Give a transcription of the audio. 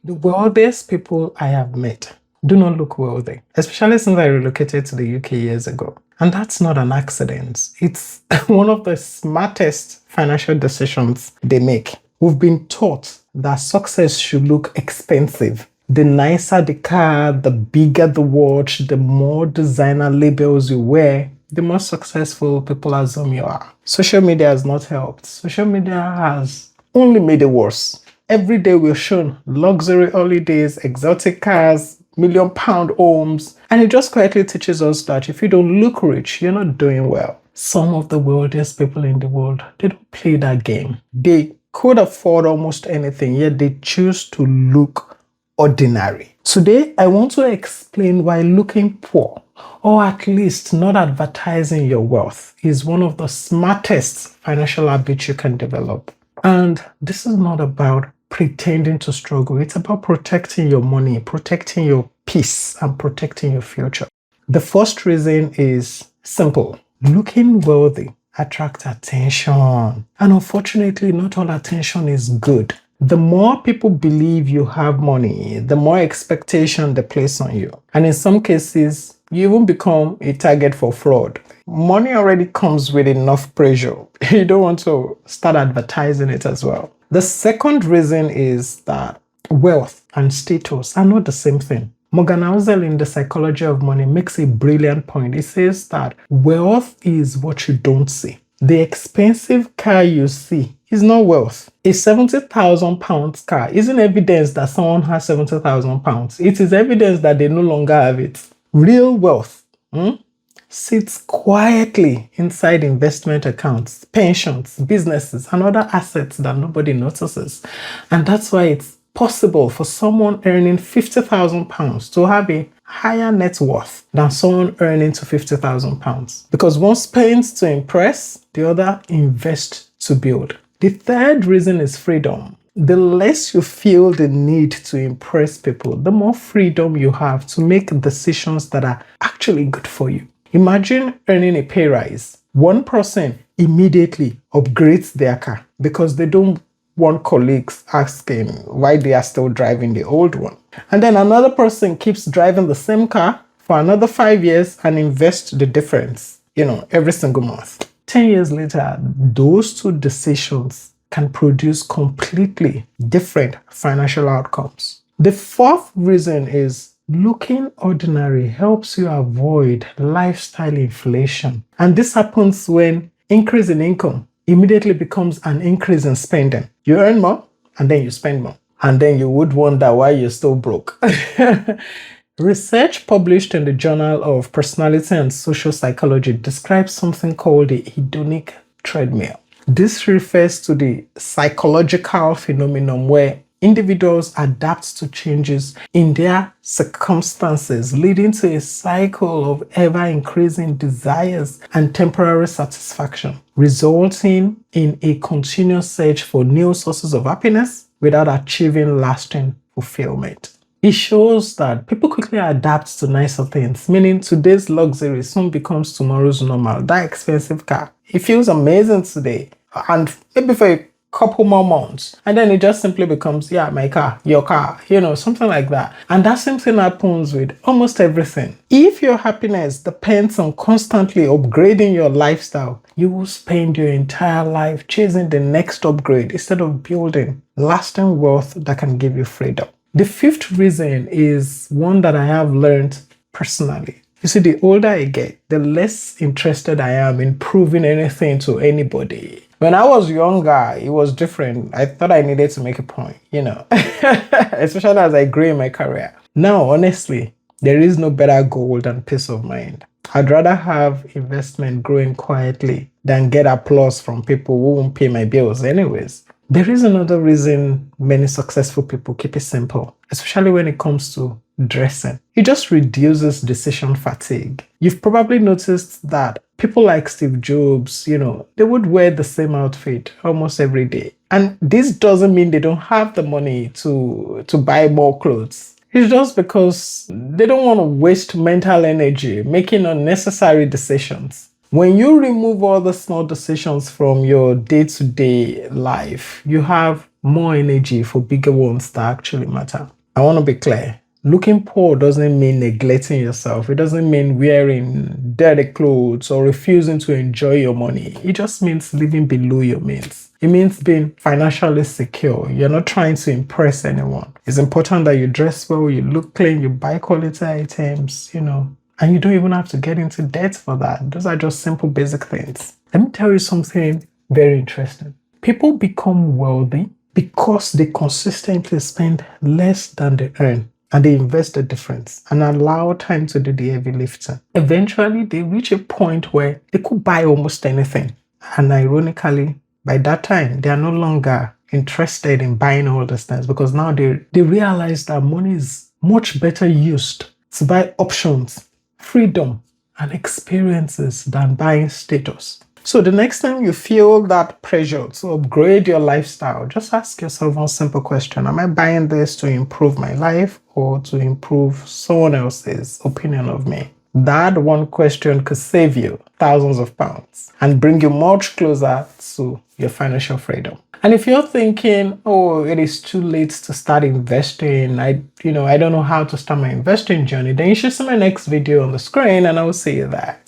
The wealthiest people I have met do not look wealthy, especially since I relocated to the UK years ago. And that's not an accident. It's one of the smartest financial decisions they make. We've been taught that success should look expensive. The nicer the car, the bigger the watch, the more designer labels you wear, the more successful people assume you are. Social media has not helped. Social media has only made it worse. Every day we're shown luxury holidays, exotic cars, £1 million homes, and it just quietly teaches us that if you don't look rich, you're not doing well. Some of the wealthiest people in the world, they don't play that game. They could afford almost anything, yet they choose to look ordinary. Today, I want to explain why looking poor, or at least not advertising your wealth, is one of the smartest financial habits you can develop. And this is not about pretending to struggle. It's about protecting your money, protecting your peace, and protecting your future. The first reason is simple. Looking wealthy attracts attention. And unfortunately, not all attention is good. The more people believe you have money, the more expectation they place on you. And in some cases, you even become a target for fraud. Money already comes with enough pressure. You don't want to start advertising it as well. The second reason is that wealth and status are not the same thing. Morgan Housel in The Psychology of Money makes a brilliant point. He says that wealth is what you don't see. The expensive car you see is not wealth. A £70,000 car isn't evidence that someone has £70,000. It is evidence that they no longer have it. Real wealth sits quietly inside investment accounts, pensions, businesses, and other assets that nobody notices. And that's why it's possible for someone earning £50,000 to have a higher net worth than someone earning to £50,000. Because one spends to impress, the other invests to build. The third reason is freedom. The less you feel the need to impress people, the more freedom you have to make decisions that are actually good for you. Imagine earning a pay rise. One person immediately upgrades their car because they don't want colleagues asking why they are still driving the old one. And then another person keeps driving the same car for another 5 years and invests the difference, every single month. 10 years later, those two decisions can produce completely different financial outcomes. The fourth reason is looking ordinary helps you avoid lifestyle inflation. And this happens when increase in income immediately becomes an increase in spending. You earn more and then you spend more. And then you would wonder why you're still broke. Research published in the Journal of Personality and Social Psychology describes something called the hedonic treadmill. This refers to the psychological phenomenon where individuals adapt to changes in their circumstances, leading to a cycle of ever-increasing desires and temporary satisfaction, resulting in a continuous search for new sources of happiness without achieving lasting fulfillment. It shows that people quickly adapt to nicer things, meaning today's luxury soon becomes tomorrow's normal. That expensive car, it feels amazing today, and maybe for a couple more months, and then it just simply becomes, my car, your car, something like that. And that same thing happens with almost everything. If your happiness depends on constantly upgrading your lifestyle, you will spend your entire life chasing the next upgrade instead of building lasting wealth that can give you freedom. The fifth reason is one that I have learned personally. You see, the older I get, the less interested I am in proving anything to anybody. When I was younger, it was different. I thought I needed to make a point, especially as I grew in my career. Now, honestly, there is no better goal than peace of mind. I'd rather have investment growing quietly than get applause from people who won't pay my bills anyways. There is another reason many successful people keep it simple, especially when it comes to dressing. It just reduces decision fatigue. You've probably noticed that people like Steve Jobs, they would wear the same outfit almost every day. And this doesn't mean they don't have the money to buy more clothes. It's just because they don't want to waste mental energy making unnecessary decisions. When you remove all the small decisions from your day-to-day life, you have more energy for bigger ones that actually matter. I want to be clear. Looking poor doesn't mean neglecting yourself. It doesn't mean wearing dirty clothes or refusing to enjoy your money. It just means living below your means. It means being financially secure. You're not trying to impress anyone. It's important that you dress well, you look clean, you buy quality items, and you don't even have to get into debt for that. Those are just simple, basic things. Let me tell you something very interesting. People become wealthy because they consistently spend less than they earn, and they invest the difference and allow time to do the heavy lifting. Eventually, they reach a point where they could buy almost anything. And ironically, by that time, they are no longer interested in buying all these things, because now they realize that money is much better used to buy options, freedom, and experiences than buying status. So the next time you feel that pressure to upgrade your lifestyle, just ask yourself one simple question. Am I buying this to improve my life or to improve someone else's opinion of me? That one question could save you thousands of pounds and bring you much closer to your financial freedom. And if you're thinking, oh, it is too late to start investing, I don't know how to start my investing journey, then you should see my next video on the screen and I will see you there.